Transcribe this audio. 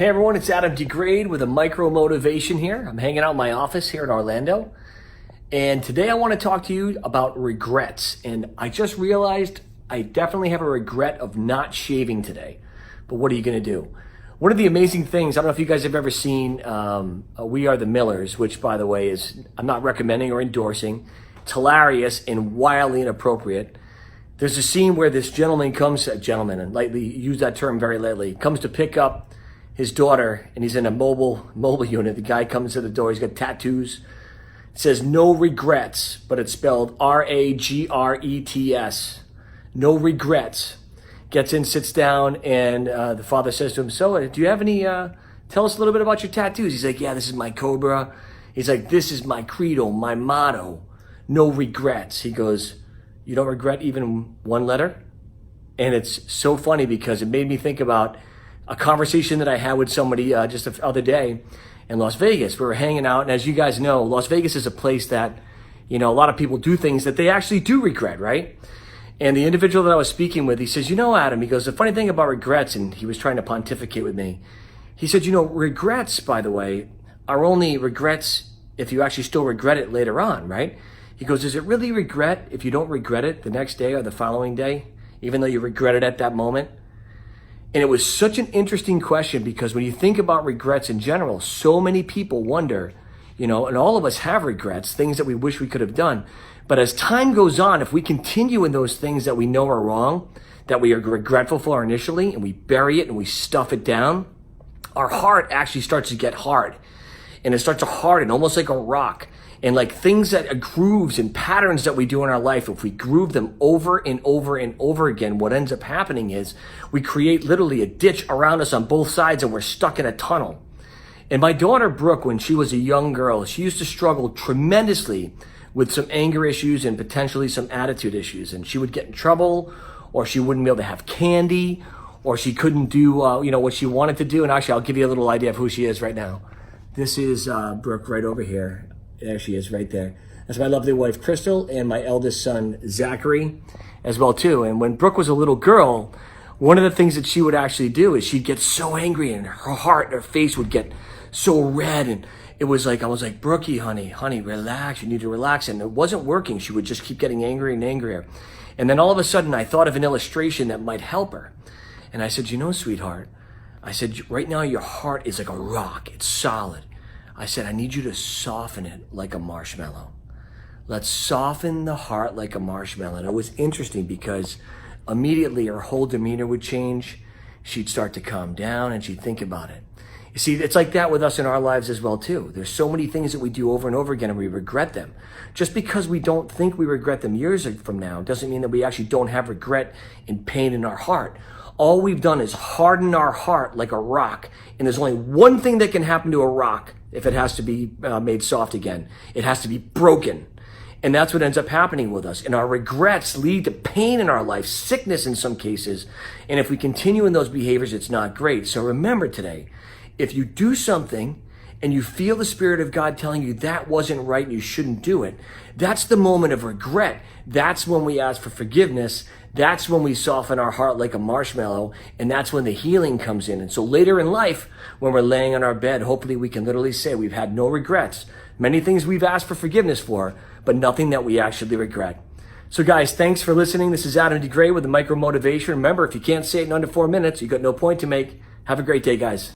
Hey everyone, it's Adam DeGrade with a micro motivation here. I'm hanging out in my office here in Orlando. And today I want to talk to you about regrets. And I just realized I definitely have a regret of not shaving today. But what are you going to do? One of the amazing things, I don't know if you guys have ever seen We Are the Millers, which by the way is, I'm not recommending or endorsing. It's hilarious and wildly inappropriate. There's a scene where this gentleman comes, and lightly use that term very lightly, comes to pick up his daughter, and he's in a mobile unit. The guy comes to the door. He's got tattoos. It says no regrets, but it's spelled R-A-G-R-E-T-S. No regrets. Gets in, sits down, and the father says to him, "So, do you have any? Tell us a little bit about your tattoos." He's like, "Yeah, this is my cobra." He's like, "This is my credo, my motto. No regrets." He goes, "You don't regret even one letter?" And it's so funny because it made me think about a conversation that I had with somebody just the other day in Las Vegas. We were hanging out, and as you guys know, Las Vegas is a place that, a lot of people do things that they actually do regret, right? And the individual that I was speaking with, he says, Adam, he goes, the funny thing about regrets, and he was trying to pontificate with me. He said, regrets, by the way, are only regrets if you actually still regret it later on, right? He goes, is it really regret if you don't regret it the next day or the following day, even though you regret it at that moment? And it was such an interesting question because when you think about regrets in general, so many people wonder, and all of us have regrets, things that we wish we could have done. But as time goes on, if we continue in those things that we know are wrong, that we are regretful for initially, and we bury it and we stuff it down, our heart actually starts to get hard. And it starts to harden, almost like a rock. And like things that grooves and patterns that we do in our life, if we groove them over and over and over again, what ends up happening is we create literally a ditch around us on both sides and we're stuck in a tunnel. And my daughter, Brooke, when she was a young girl, she used to struggle tremendously with some anger issues and potentially some attitude issues. And she would get in trouble, or she wouldn't be able to have candy, or she couldn't do, what she wanted to do. And actually, I'll give you a little idea of who she is right now. This is Brooke right over here. There she is right there. That's my lovely wife, Crystal, and my eldest son, Zachary, as well, too. And when Brooke was a little girl, one of the things that she would actually do is she'd get so angry and her heart and her face would get so red. And it was like, I was like, Brookie, honey, relax. You need to relax. And it wasn't working. She would just keep getting angrier and angrier. And then all of a sudden, I thought of an illustration that might help her. And I said, sweetheart, I said, right now your heart is like a rock. It's solid. I said, I need you to soften it like a marshmallow. Let's soften the heart like a marshmallow. And it was interesting because immediately her whole demeanor would change. She'd start to calm down and she'd think about it. You see, it's like that with us in our lives as well, too. There's so many things that we do over and over again and we regret them. Just because we don't think we regret them years from now doesn't mean that we actually don't have regret and pain in our heart. All we've done is harden our heart like a rock. And there's only one thing that can happen to a rock if it has to be made soft again. It has to be broken. And that's what ends up happening with us. And our regrets lead to pain in our life, sickness in some cases. And if we continue in those behaviors, it's not great. So remember today, if you do something and you feel the Spirit of God telling you that wasn't right and you shouldn't do it, that's the moment of regret. That's when we ask for forgiveness. That's when we soften our heart like a marshmallow, and that's when the healing comes in. And so later in life, when we're laying on our bed, hopefully we can literally say we've had no regrets. Many things we've asked for forgiveness for, but nothing that we actually regret. So guys, thanks for listening. This is Adam DeGrade with the Micro Motivation. Remember, if you can't say it in under 4 minutes, you've got no point to make. Have a great day, guys.